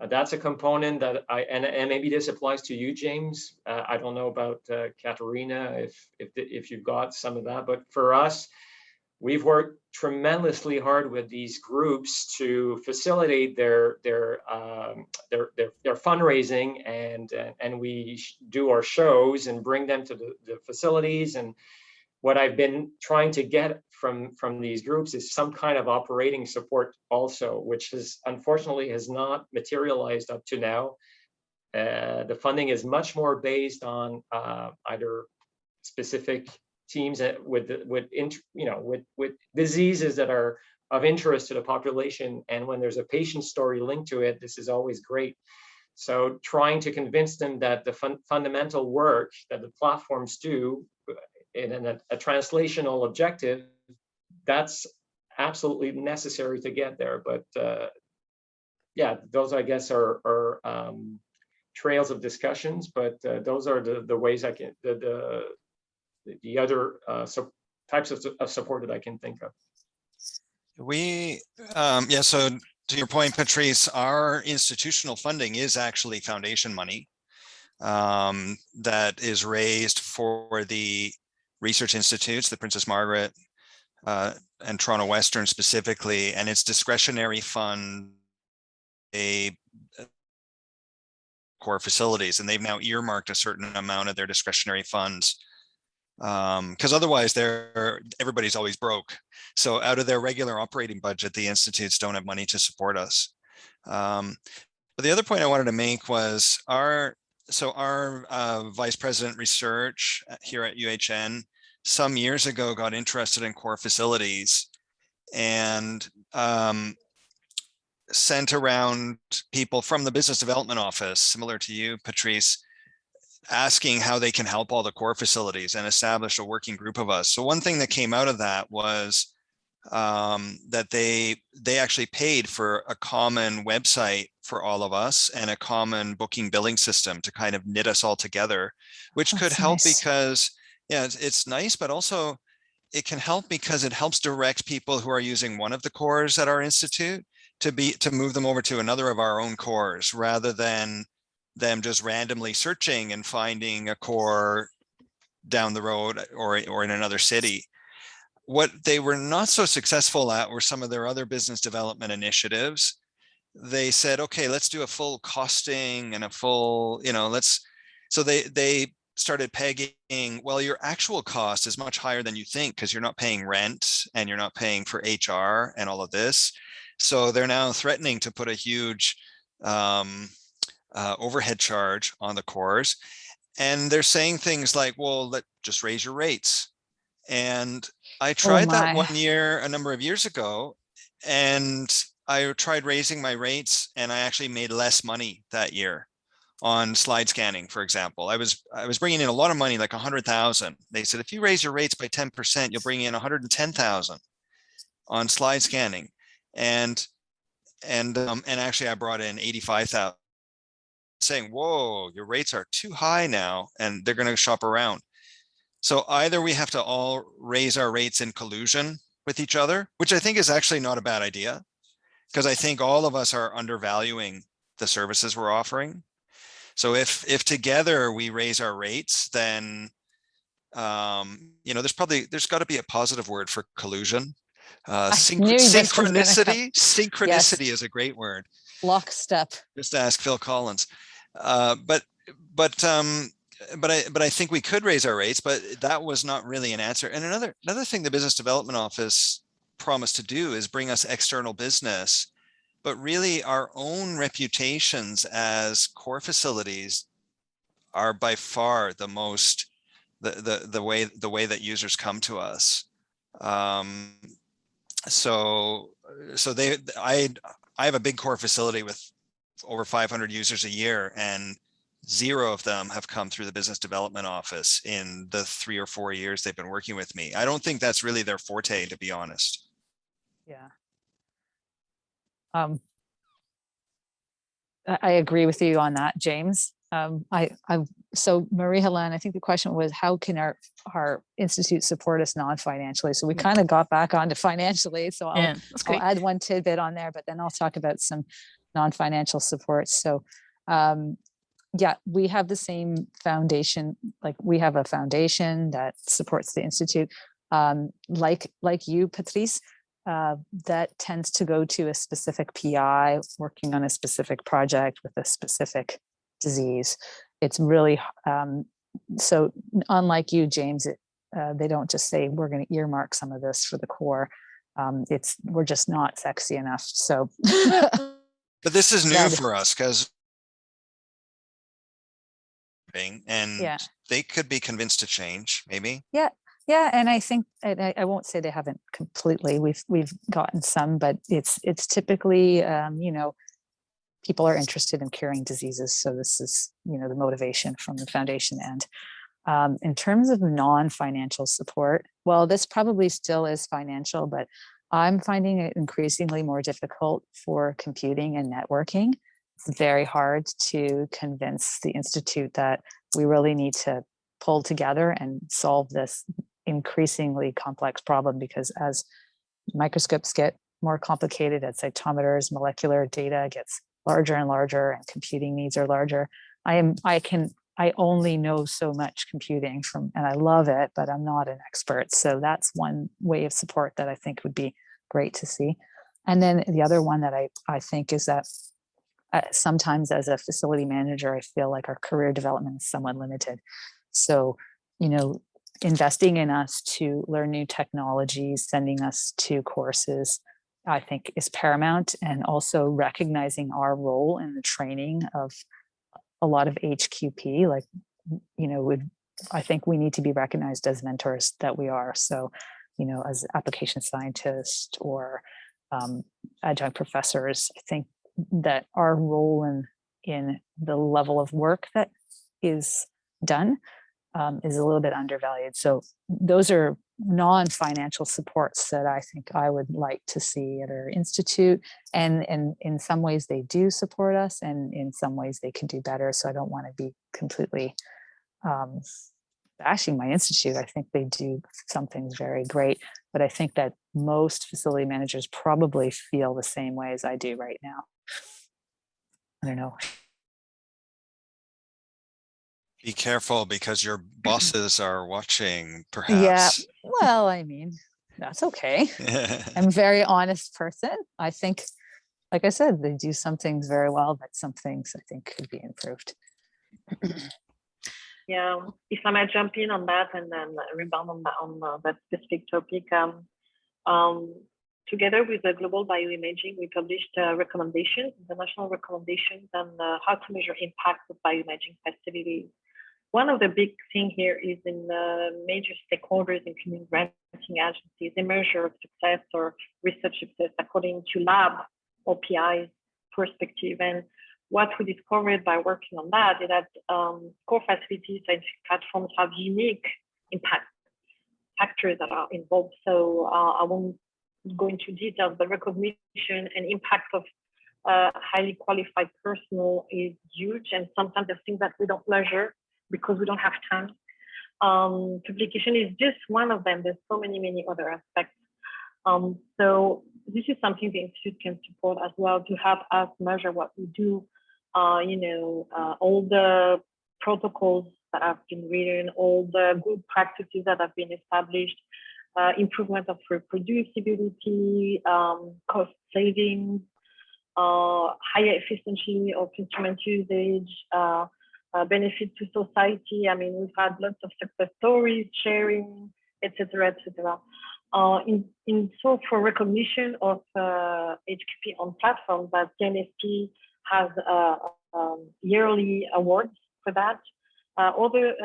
That's a component that and maybe this applies to you, James. I don't know about Caterina, if you've got some of that, but for us, we've worked tremendously hard with these groups to facilitate their fundraising, and we do our shows and bring them to the facilities. And what I've been trying to get from these groups is some kind of operating support also, which unfortunately has not materialized up to now. The funding is much more based on either specific teams with diseases that are of interest to the population, and when there's a patient story linked to it, this is always great. So trying to convince them that the fundamental work that the platforms do in a translational objective, that's absolutely necessary to get there. But yeah, those I guess are trails of discussions, but those are the ways I can, the other types of support that I can think of. Yeah, so to your point, Patrice, our institutional funding is actually foundation money that is raised for the research institutes, the Princess Margaret and Toronto Western specifically, and it's discretionary fund a core facilities, and they've now earmarked a certain amount of their discretionary funds because otherwise everybody's always broke. So out of their regular operating budget, the institutes don't have money to support us. But the other point I wanted to make was our vice president research here at UHN some years ago got interested in core facilities and sent around people from the business development office, similar to you, Patrice, asking how they can help all the core facilities and establish a working group of us. So one thing that came out of that was that they actually paid for a common website for all of us and a common booking billing system to kind of knit us all together, which could help because, yeah, it's nice, but also it can help because it helps direct people who are using one of the cores at our institute to move them over to another of our own cores, rather than them just randomly searching and finding a core down the road or in another city. What they were not so successful at were some of their other business development initiatives. They said, okay, let's do a full costing and a full, so they started pegging, well, your actual cost is much higher than you think, because you're not paying rent and you're not paying for HR and all of this. So they're now threatening to put a huge overhead charge on the cores. And they're saying things like, well, just raise your rates. And I tried that one year, a number of years ago, and I tried raising my rates, and I actually made less money that year on slide scanning, for example. I was bringing in a lot of money, like 100,000. They said, if you raise your rates by 10%, you'll bring in 110,000 on slide scanning. And actually I brought in 85,000, saying, whoa, your rates are too high now, and they're going to shop around. So either we have to all raise our rates in collusion with each other, which I think is actually not a bad idea, because I think all of us are undervaluing the services we're offering. So if together we raise our rates, then there's got to be a positive word for collusion. Synchronicity is a great word. Lockstep. Just ask Phil Collins. But I think we could raise our rates, but that was not really an answer. And another thing the Business Development Office promised to do is bring us external business, but really our own reputations as core facilities are by far the most the way that users come to us. So I have a big core facility with over 500 users a year, and 0 of them have come through the Business Development Office in the 3 or 4 years they've been working with me. I don't think that's really their forte, to be honest. Yeah. I agree with you on that, James. So Marie-Helene, I think the question was, how can our institute support us non-financially? So we kind of got back onto financially. So I'll add one tidbit on there, but then I'll talk about some non-financial support. So yeah, we have the same foundation. Like, we have a foundation that supports the institute. Like you, Patrice, that tends to go to a specific PI working on a specific project with a specific disease. It's really so unlike you, James. They don't just say we're going to earmark some of this for the core. We're just not sexy enough. So, but this is new for us, because they could be convinced to change, maybe. Yeah, and I think, and I won't say they haven't completely. We've gotten some, but it's typically people are interested in curing diseases. So this is the motivation from the foundation end. In terms of non-financial support, well, this probably still is financial, but I'm finding it increasingly more difficult for computing and networking. It's very hard to convince the Institute that we really need to pull together and solve this increasingly complex problem, because as microscopes get more complicated, as cytometers, molecular data gets larger and larger, and computing needs are larger. I only know so much computing and I love it, but I'm not an expert. So that's one way of support that I think would be great to see. And then the other one that I think is that sometimes as a facility manager, I feel like our career development is somewhat limited. So, investing in us to learn new technologies, sending us to courses, I think is paramount, and also recognizing our role in the training of a lot of HQP. Like, I think we need to be recognized as mentors that we are. So, as application scientists or adjunct professors, I think that our role in the level of work that is done is a little bit undervalued. So those are non-financial supports that I think I would like to see at our institute. And in some ways they do support us, and in some ways they could do better. So I don't want to be completely bashing my institute. I think they do some things very great, but I think that most facility managers probably feel the same way as I do right now. I don't know. Be careful because your bosses are watching, Yeah, perhaps. well, I mean, that's okay. I'm a very honest person. I think, like I said, they do some things very well, but some things I think could be improved. Yeah, if I might jump in on that and then rebound on that specific topic. Together with the Global Bioimaging, we published recommendations, international recommendations on how to measure impact of bioimaging facilities. One of the big things here is in major stakeholders, including granting agencies, they measure success or research success according to lab or PI's perspective. And what we discovered by working on that is that core facilities, scientific platforms have unique impact factors that are involved. So I won't go into details, but recognition and impact of highly qualified personnel is huge. And sometimes the things that we don't measure because we don't have time. Publication is just one of them. There's so many other aspects. So this is something the Institute can support as well to help us measure what we do. All the protocols that have been written, all the good practices that have been established, improvement of reproducibility, cost savings, higher efficiency of instrument usage, benefit to society. I mean, we've had lots of success stories, sharing, etc., etc. So for recognition of HQP on platforms, that CNSP has yearly awards for that. Other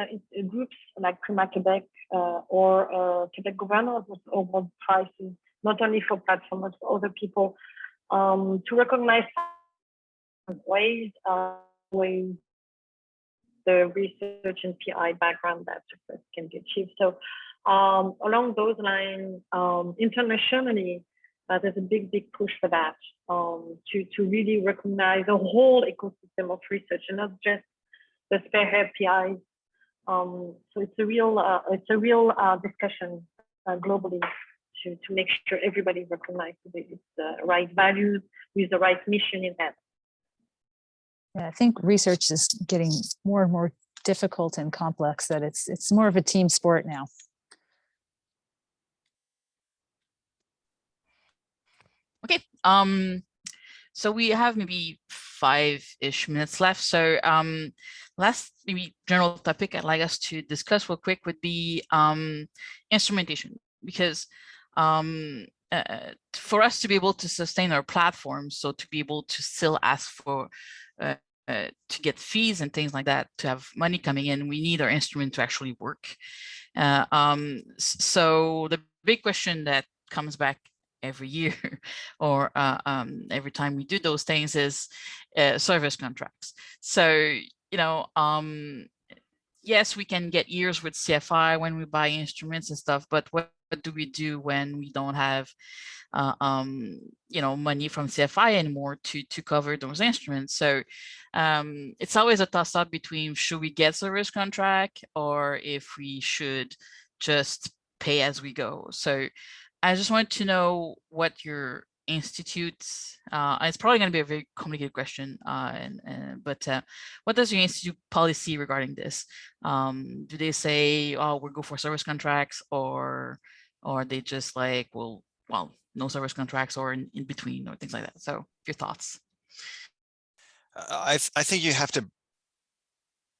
groups like Prima Quebec or Quebec governors award prizes, not only for platforms, but for other people, to recognize ways the research and PI background that success can be achieved. So along those lines, internationally, there's a big push for that, to really recognize the whole ecosystem of research and not just the spearhead PIs. So it's a real discussion globally to make sure everybody recognizes it's the right values with the right mission in that. Yeah, I think research is getting more and more difficult and complex, that it's more of a team sport now. Okay. So we have maybe 5-ish minutes left. So last maybe general topic I'd like us to discuss real quick would be instrumentation, because for us to be able to sustain our platform, so to be able to still ask for to get fees and things like that, to have money coming in, we need our instrument to actually work. So the big question that comes back every year or every time we do those things is service contracts. So, yes, we can get years with CFI when we buy instruments and stuff, but what do we do when we don't have money from CFI anymore to cover those instruments? So it's always a toss-up between should we get service contract or if we should just pay as we go. So I just wanted to know what your institute's, it's probably going to be a very complicated question, but what does your institute policy regarding this? Do they say, oh, we'll go for service contracts, or are they just like, well, no service contracts, or in between, or things like that? So your thoughts. I think you have to, I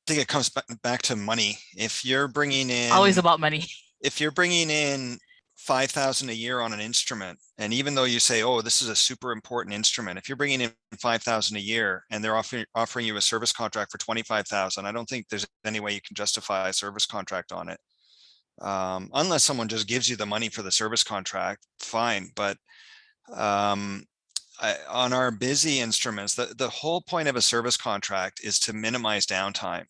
think it comes back to money. If you're bringing in, always about money. If you're bringing in $5,000 a year on an instrument, and even though you say, oh, this is a super important instrument, if you're bringing in $5,000 a year and they're offering you a service contract for $25,000, I don't think there's any way you can justify a service contract on it. Unless someone just gives you the money for the service contract, fine. But on our busy instruments, the whole point of a service contract is to minimize downtime.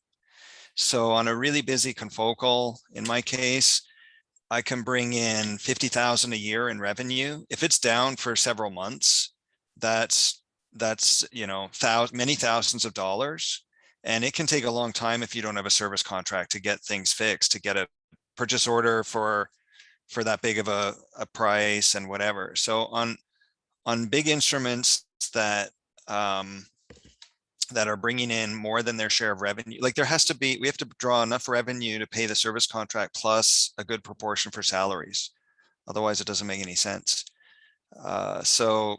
So on a really busy confocal, in my case, I can bring in 50,000 a year in revenue. If it's down for several months, that's many thousands of dollars, and it can take a long time if you don't have a service contract to get things fixed, to get a purchase order for for that big of a price and whatever. So on big instruments that that are bringing in more than their share of revenue, like we have to draw enough revenue to pay the service contract plus a good proportion for salaries. Otherwise, it doesn't make any sense. So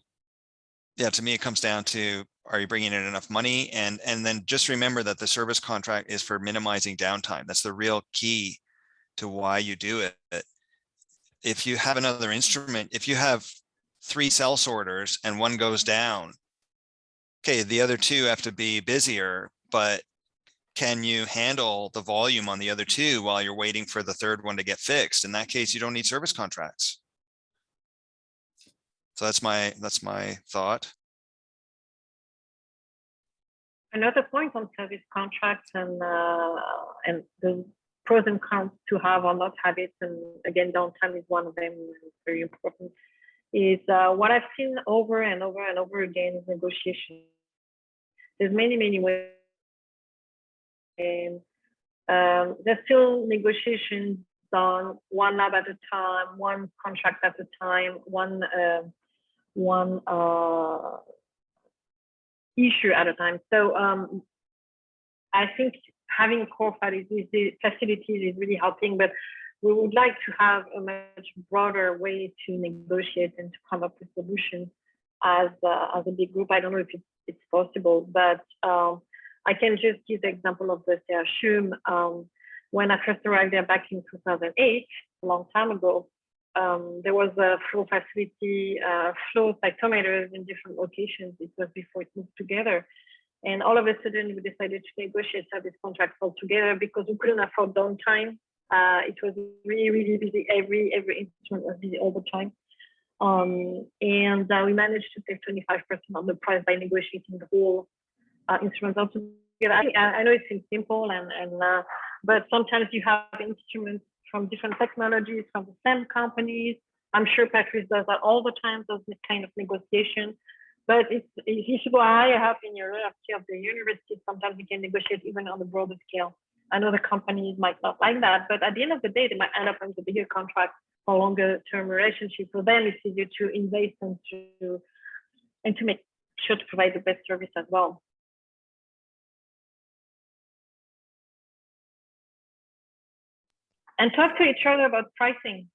yeah, to me, it comes down to, are you bringing in enough money? And then just remember that the service contract is for minimizing downtime. That's the real key to why you do it. If you have another instrument, if you have 3 cell sorters and one goes down, okay, the other 2 have to be busier, but can you handle the volume on the other 2 while you're waiting for the 3rd one to get fixed? In that case, you don't need service contracts. So that's my thought. Another point on service contracts and the pros and cons to have or not have it, and again, downtime is one of them, very important, is what I've seen over and over and over again is negotiation. There's many ways. And there's still negotiations done one lab at a time, one contract at a time, one issue at a time. So I think having core facilities is really helping, but we would like to have a much broader way to negotiate and to come up with solutions as a big group. I don't know if it's possible, but I can just give the example of the CHUM. When I first arrived there back in 2008, a long time ago, there was a flow facility, flow cytometers in different locations. It was before it moved together. And all of a sudden, we decided to negotiate service contracts all together because we couldn't afford downtime. It was really busy. Every instrument was busy all the time. And we managed to save 25% on the price by negotiating the whole instruments all together. I know it seems simple, but sometimes you have instruments from different technologies, from the same companies. I'm sure Patrice does that all the time, does this kind of negotiation. But if you go higher up in your hierarchy of the university, sometimes you can negotiate even on a broader scale. I know the companies might not like that, but at the end of the day, they might end up with a bigger contract or longer term relationship. For them, it's easier to invest and to make sure to provide the best service as well. And talk to each other about pricing.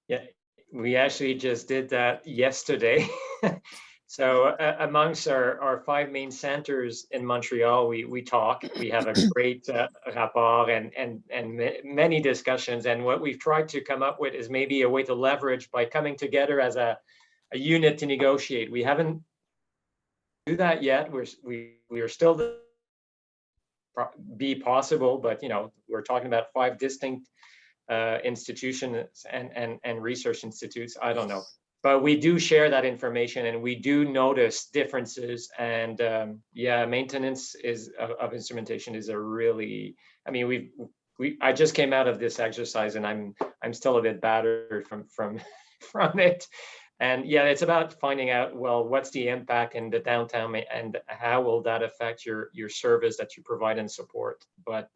Yeah, we actually just did that yesterday. So amongst our 5 main centers in Montreal, we talk. We have a great rapport and many discussions. And what we've tried to come up with is maybe a way to leverage by coming together as a unit to negotiate. We haven't do that yet. We are still be possible, but we're talking about 5 distinct institutions and research institutes. I don't know, but we do share that information and we do notice differences. And yeah, maintenance of instrumentation is a really, I mean, I just came out of this exercise and I'm still a bit battered from it. And yeah, it's about finding out, well, what's the impact and the downtime and how will that affect your service that you provide and support? But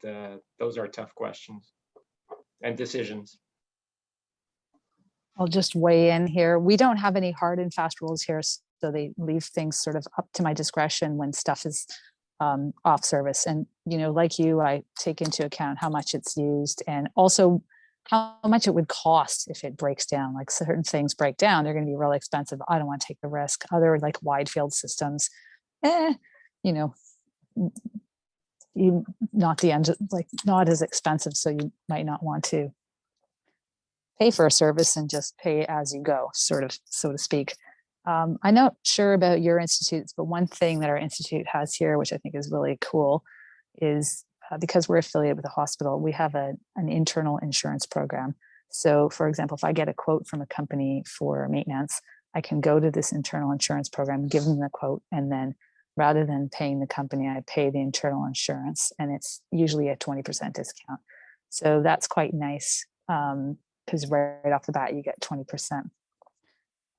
those are tough questions and decisions. I'll just weigh in here. We don't have any hard and fast rules here, so they leave things sort of up to my discretion when stuff is off service. And, like you, I take into account how much it's used and also how much it would cost if it breaks down. Like certain things break down, they're going to be really expensive. I don't want to take the risk. Other like wide field systems, not the end, like not as expensive. So you might not want to pay for a service and just pay as you go, sort of, so to speak. I'm not sure about your institutes, but one thing that our institute has here, which I think is really cool, is because we're affiliated with a hospital, we have an internal insurance program. So for example, if I get a quote from a company for maintenance, I can go to this internal insurance program, give them the quote, and then rather than paying the company, I pay the internal insurance, and it's usually a 20% discount. So that's quite nice because right off the bat, you get 20%.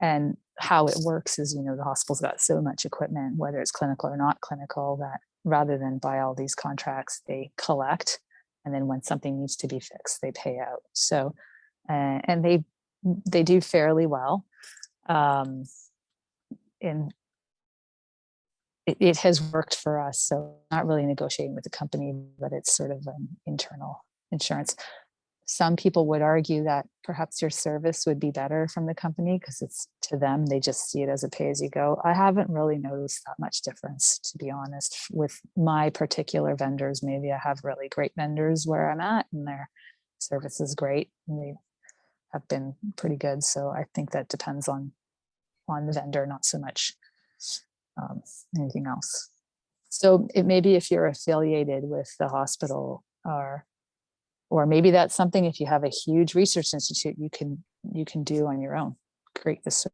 And how it works is, the hospital's got so much equipment, whether it's clinical or not clinical, that rather than buy all these contracts, they collect And then when something needs to be fixed, they pay out. So, and they do fairly well. And it has worked for us. So not really negotiating with the company, but it's sort of an internal insurance. Some people would argue that perhaps your service would be better from the company because it's to them, they just see it as a pay-as-you-go. I haven't really noticed that much difference, to be honest, with my particular vendors. Maybe I have really great vendors where I'm at and their service is great and they have been pretty good. So I think that depends on the vendor, not so much anything else. So it may be if you're affiliated with the hospital, or maybe that's something, if you have a huge research institute, you can do on your own, create this.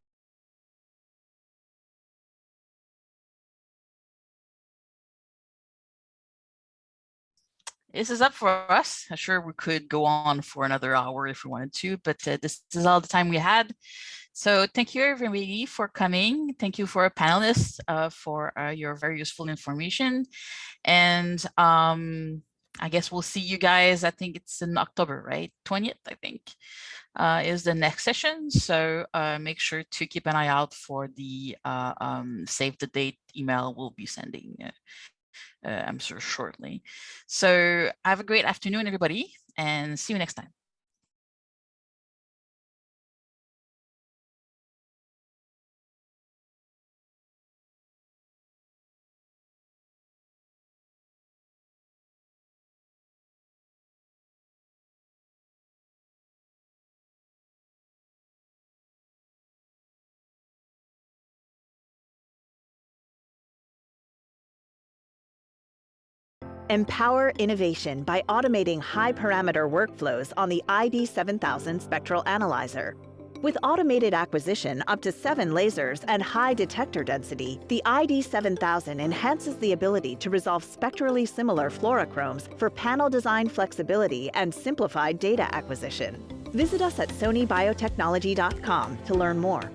This is up for us. I'm sure we could go on for another hour if we wanted to, but this is all the time we had. So thank you everybody for coming. Thank you for our panelists for your very useful information. And I guess we'll see you guys, I think it's in October, right? 20th, I think, is the next session. So make sure to keep an eye out for the save the date email we'll be sending, I'm sure shortly. So have a great afternoon, everybody, and see you next time. Empower innovation by automating high-parameter workflows on the ID7000 Spectral Analyzer. With automated acquisition up to 7 lasers and high detector density, the ID7000 enhances the ability to resolve spectrally similar fluorochromes for panel design flexibility and simplified data acquisition. Visit us at sonybiotechnology.com to learn more.